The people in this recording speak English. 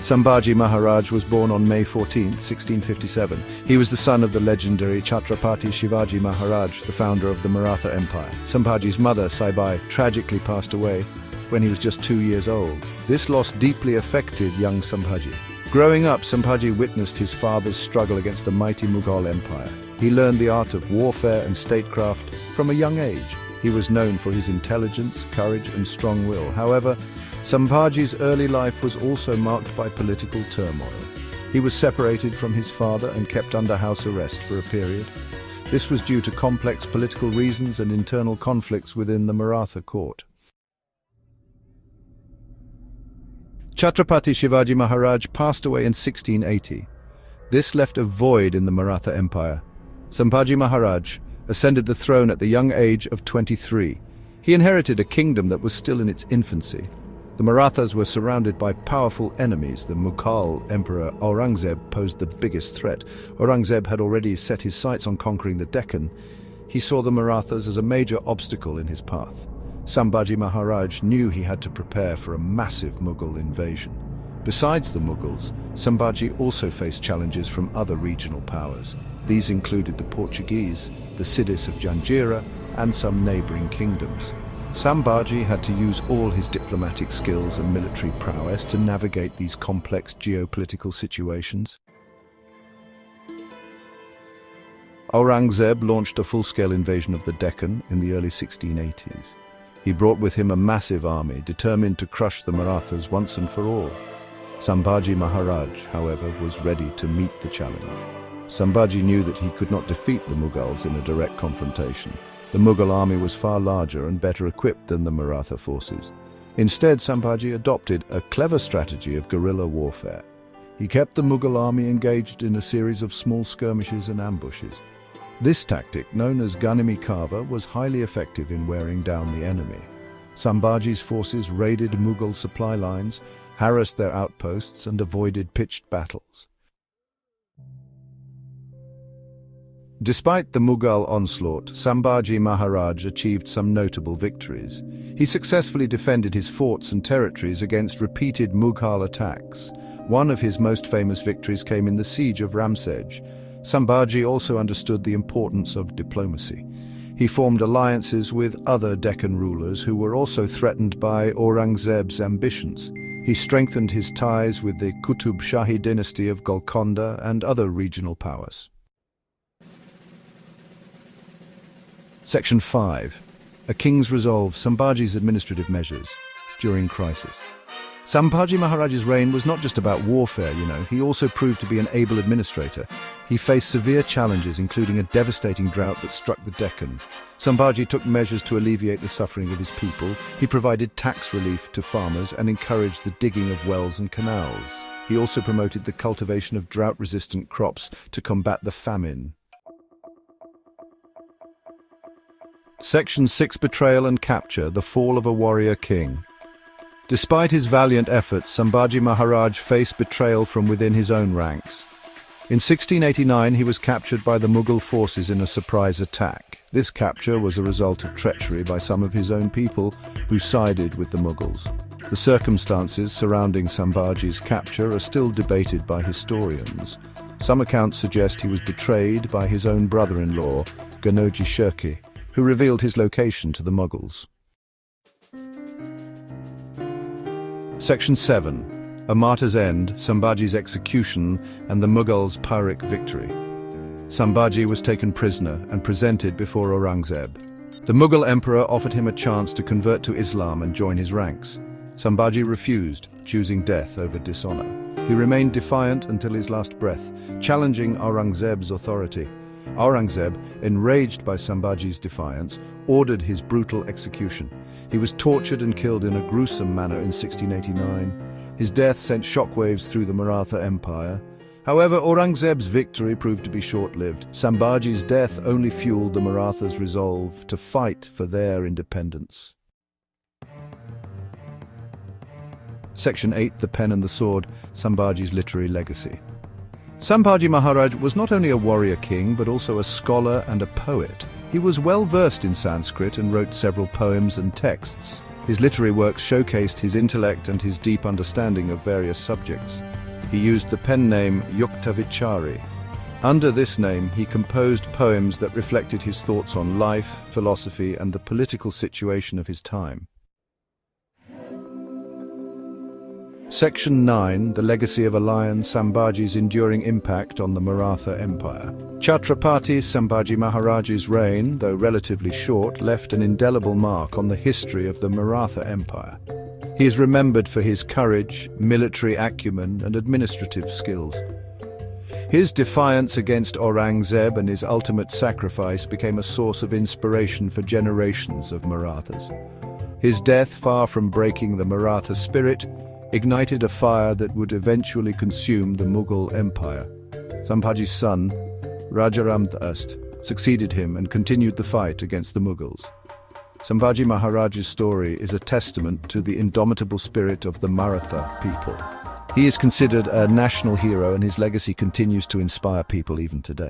Sambhaji Maharaj was born on May 14, 1657. He was the son of the legendary Chhatrapati Shivaji Maharaj, the founder of the Maratha Empire. Sambhaji's mother, Saibai, tragically passed away when he was just 2 years old. This loss deeply affected young Sambhaji. Growing up, Sambhaji witnessed his father's struggle against the mighty Mughal Empire. He learned the art of warfare and statecraft from a young age. He was known for his intelligence, courage, and strong will. However, Sambhaji's early life was also marked by political turmoil. He was separated from his father and kept under house arrest for a period. This was due to complex political reasons and internal conflicts within the Maratha court. Chhatrapati Shivaji Maharaj passed away in 1680. This left a void in the Maratha Empire. Sambhaji Maharaj ascended the throne at the young age of 23. He inherited a kingdom that was still in its infancy. The Marathas were surrounded by powerful enemies. The Mughal Emperor Aurangzeb posed the biggest threat. Aurangzeb had already set his sights on conquering the Deccan. He saw the Marathas as a major obstacle in his path. Sambhaji Maharaj knew he had to prepare for a massive Mughal invasion. Besides the Mughals, Sambhaji also faced challenges from other regional powers. These included the Portuguese, the Siddhis of Janjira, and some neighboring kingdoms. Sambhaji had to use all his diplomatic skills and military prowess to navigate these complex geopolitical situations. Aurangzeb launched a full-scale invasion of the Deccan in the early 1680s. He brought with him a massive army, determined to crush the Marathas once and for all. Sambhaji Maharaj, however, was ready to meet the challenge. Sambhaji knew that he could not defeat the Mughals in a direct confrontation. The Mughal army was far larger and better equipped than the Maratha forces. Instead, Sambhaji adopted a clever strategy of guerrilla warfare. He kept the Mughal army engaged in a series of small skirmishes and ambushes. This tactic, known as Ganimi Kava, was highly effective in wearing down the enemy. Sambhaji's forces raided Mughal supply lines, harassed their outposts, and avoided pitched battles. Despite the Mughal onslaught, Sambhaji Maharaj achieved some notable victories. He successfully defended his forts and territories against repeated Mughal attacks. One of his most famous victories came in the siege of Ramsej. Sambhaji also understood the importance of diplomacy. He formed alliances with other Deccan rulers who were also threatened by Aurangzeb's ambitions. He strengthened his ties with the Qutub Shahi dynasty of Golconda and other regional powers. Section 5. A King's Resolve, Sambhaji's Administrative Measures during Crisis. Sambhaji Maharaj's reign was not just about warfare, he also proved to be an able administrator. He faced severe challenges, including a devastating drought that struck the Deccan. Sambhaji took measures to alleviate the suffering of his people. He provided tax relief to farmers and encouraged the digging of wells and canals. He also promoted the cultivation of drought-resistant crops to combat the famine. Section 6. Betrayal and Capture, the Fall of a Warrior King. Despite his valiant efforts, Sambhaji Maharaj faced betrayal from within his own ranks. In 1689, he was captured by the Mughal forces in a surprise attack. This capture was a result of treachery by some of his own people who sided with the Mughals. The circumstances surrounding Sambhaji's capture are still debated by historians. Some accounts suggest he was betrayed by his own brother-in-law, Ganoji Shirki, who revealed his location to the Mughals. Section 7. A Martyr's End, Sambhaji's Execution and the Mughals' Pyrrhic Victory. Sambhaji was taken prisoner and presented before Aurangzeb. The Mughal emperor offered him a chance to convert to Islam and join his ranks. Sambhaji refused, choosing death over dishonor. He remained defiant until his last breath, challenging Aurangzeb's authority. Aurangzeb, enraged by Sambhaji's defiance, ordered his brutal execution. He was tortured and killed in a gruesome manner in 1689. His death sent shockwaves through the Maratha Empire. However, Aurangzeb's victory proved to be short-lived. Sambhaji's death only fueled the Marathas' resolve to fight for their independence. Section 8. The Pen and the Sword, Sambhaji's Literary Legacy. Sambhaji Maharaj was not only a warrior king, but also a scholar and a poet. He was well versed in Sanskrit and wrote several poems and texts. His literary works showcased his intellect and his deep understanding of various subjects. He used the pen name Yuktavichari. Under this name, he composed poems that reflected his thoughts on life, philosophy, and the political situation of his time. Section 9, The Legacy of a Lion, Sambhaji's Enduring Impact on the Maratha Empire. Chhatrapati Sambhaji Maharaj's reign, though relatively short, left an indelible mark on the history of the Maratha Empire. He is remembered for his courage, military acumen, and administrative skills. His defiance against Aurangzeb and his ultimate sacrifice became a source of inspiration for generations of Marathas. His death, far from breaking the Maratha spirit, ignited a fire that would eventually consume the Mughal Empire. Sambhaji's son, Rajaram I, succeeded him and continued the fight against the Mughals. Sambhaji Maharaj's story is a testament to the indomitable spirit of the Maratha people. He is considered a national hero, and his legacy continues to inspire people even today.